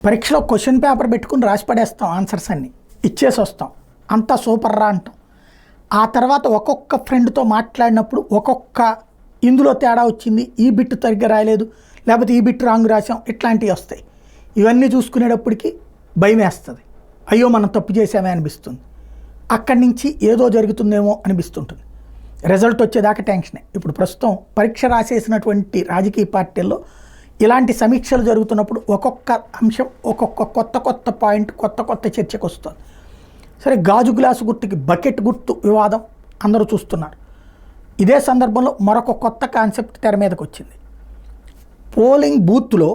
పరీక్షలో question paper పెట్టుకుని రాసి పడేస్తాం, ఆన్సర్స్ అన్నీ ఇచ్చేసి వస్తాం, అంతా సూపర్ రా అంటాం. ఆ తర్వాత ఒక్కొక్క ఫ్రెండ్తో మాట్లాడినప్పుడు ఒక్కొక్క ఇందులో తేడా వచ్చింది, ఈ బిట్ సరిగ్గా రాయలేదు, లేకపోతే ఈ బిట్ రాంగ్ రాసాం, ఇట్లాంటివి వస్తాయి. ఇవన్నీ చూసుకునేటప్పటికి భయం వేస్తుంది, అయ్యో మనం తప్పు చేసామే అనిపిస్తుంది. అక్కడి నుంచి ఏదో జరుగుతుందేమో అనిపిస్తుంటుంది. రిజల్ట్ వచ్చేదాకా టెన్షనే. ఇప్పుడు ప్రస్తుతం పరీక్ష రాసేసినటువంటి రాజకీయ పార్టీల్లో ఇలాంటి సమీక్షలు జరుగుతున్నప్పుడు ఒక్కొక్క అంశం ఒక్కొక్క కొత్త పాయింట్ కొత్త చర్చకు వస్తుంది. సరే, గాజు గ్లాసు గుర్తుకి బకెట్ గుర్తు వివాదం అందరూ చూస్తున్నారు. ఇదే సందర్భంలో మరొక కొత్త కాన్సెప్ట్ తెర మీదకి వచ్చింది. పోలింగ్ బూత్లో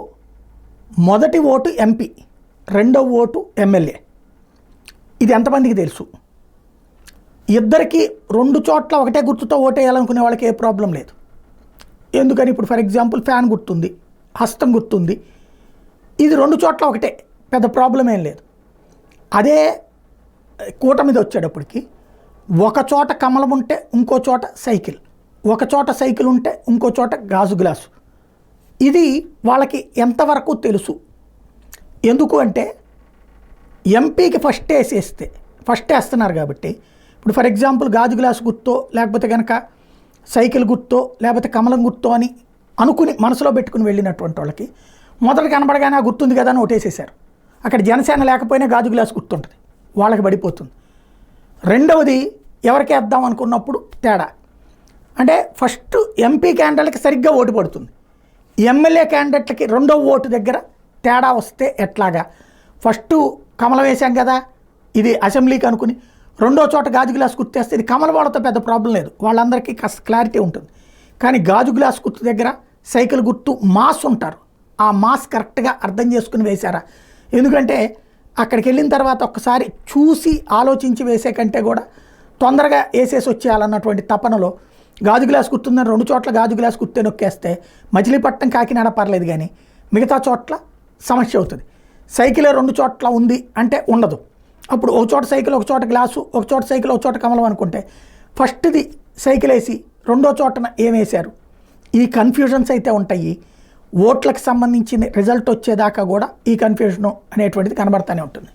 మొదటి ఓటు ఎంపీ, రెండవ ఓటు ఎమ్మెల్యే. ఇది ఎంతమందికి తెలుసు? ఇద్దరికి రెండు చోట్ల ఒకటే గుర్తుతో ఓటేయాలనుకునే వాళ్ళకి ఏ ప్రాబ్లం లేదు. ఎందుకని? ఇప్పుడు ఫర్ ఎగ్జాంపుల్ ఫ్యాన్ గుర్తుంది, హస్తం గుర్తుంది, ఇది రెండు చోట్ల ఒకటే, పెద్ద ప్రాబ్లం ఏం లేదు. అదే కూటమిది వచ్చేటప్పటికి ఒక చోట కమలం ఉంటే ఇంకో చోట సైకిల్, ఒక చోట సైకిల్ ఉంటే ఇంకో చోట గాజు గ్లాసు. ఇది వాళ్ళకి ఎంతవరకు తెలుసు? ఎందుకు అంటే ఎంపీకి ఫస్ట్ వేస్తున్నారు కాబట్టి. ఇప్పుడు ఫర్ ఎగ్జాంపుల్ గాజు గ్లాసు గుర్తో, లేకపోతే కనుక సైకిల్ గుర్తో, లేకపోతే కమలం గుర్తో అని అనుకుని మనసులో పెట్టుకుని వెళ్ళినటువంటి వాళ్ళకి మొదట కనబడగానే ఆ గుర్తుంది కదా అని ఓటేసేశారు. అక్కడ జనసేన లేకపోయినా గాజు గ్లాసు గుర్తుంటుంది, వాళ్ళకి పడిపోతుంది. రెండవది ఎవరికి వేద్దాం అనుకున్నప్పుడు తేడా అంటే ఫస్ట్ ఎంపీ క్యాండిడేట్కి సరిగ్గా ఓటు పడుతుంది, ఎమ్మెల్యే క్యాండిడేట్లకి రెండవ ఓటు దగ్గర తేడా వస్తే ఎట్లాగా? ఫస్ట్ కమలం వేసాం కదా, ఇది అసెంబ్లీకి అనుకుని రెండో చోట గాజు గ్లాస్ గుర్తేస్తే ఇది కమల వాళ్ళతో పెద్ద ప్రాబ్లం లేదు, వాళ్ళందరికీ కాస్త క్లారిటీ ఉంటుంది. కానీ గాజు గ్లాస్ గుర్తు దగ్గర సైకిల్ గుర్తు మాస్ ఉంటారు, ఆ మాస్ కరెక్ట్గా అర్థం చేసుకుని వేశారా? ఎందుకంటే అక్కడికి వెళ్ళిన తర్వాత ఒక్కసారి చూసి ఆలోచించి వేసే కంటే కూడా తొందరగా వేసేసి వచ్చేయాలన్నటువంటి తపనలో గాజు గ్లాస్ గుర్తుందని రెండు చోట్ల గాజు గ్లాస్ గుర్తే నొక్కేస్తే మచిలీపట్నం కాకినాడ పర్లేదు, కానీ మిగతా చోట్ల సమస్య అవుతుంది. సైకిలే రెండు చోట్ల ఉంది అంటే ఉండదు. అప్పుడు ఒక చోట సైకిల్, ఒక చోట గ్లాసు, ఒక చోట సైకిల్, ఒక చోట కమలం అనుకుంటే ఫస్ట్ది సైకిల్ వేసి రెండో చోటన ఏం వేశారు? ఈ కన్ఫ్యూజన్స్ అయితే ఉంటాయి. ఓట్లకు సంబంధించిన రిజల్ట్ వచ్చేదాకా కూడా ఈ కన్ఫ్యూజన్ అనేటువంటిది కనబడతానే ఉంటుంది.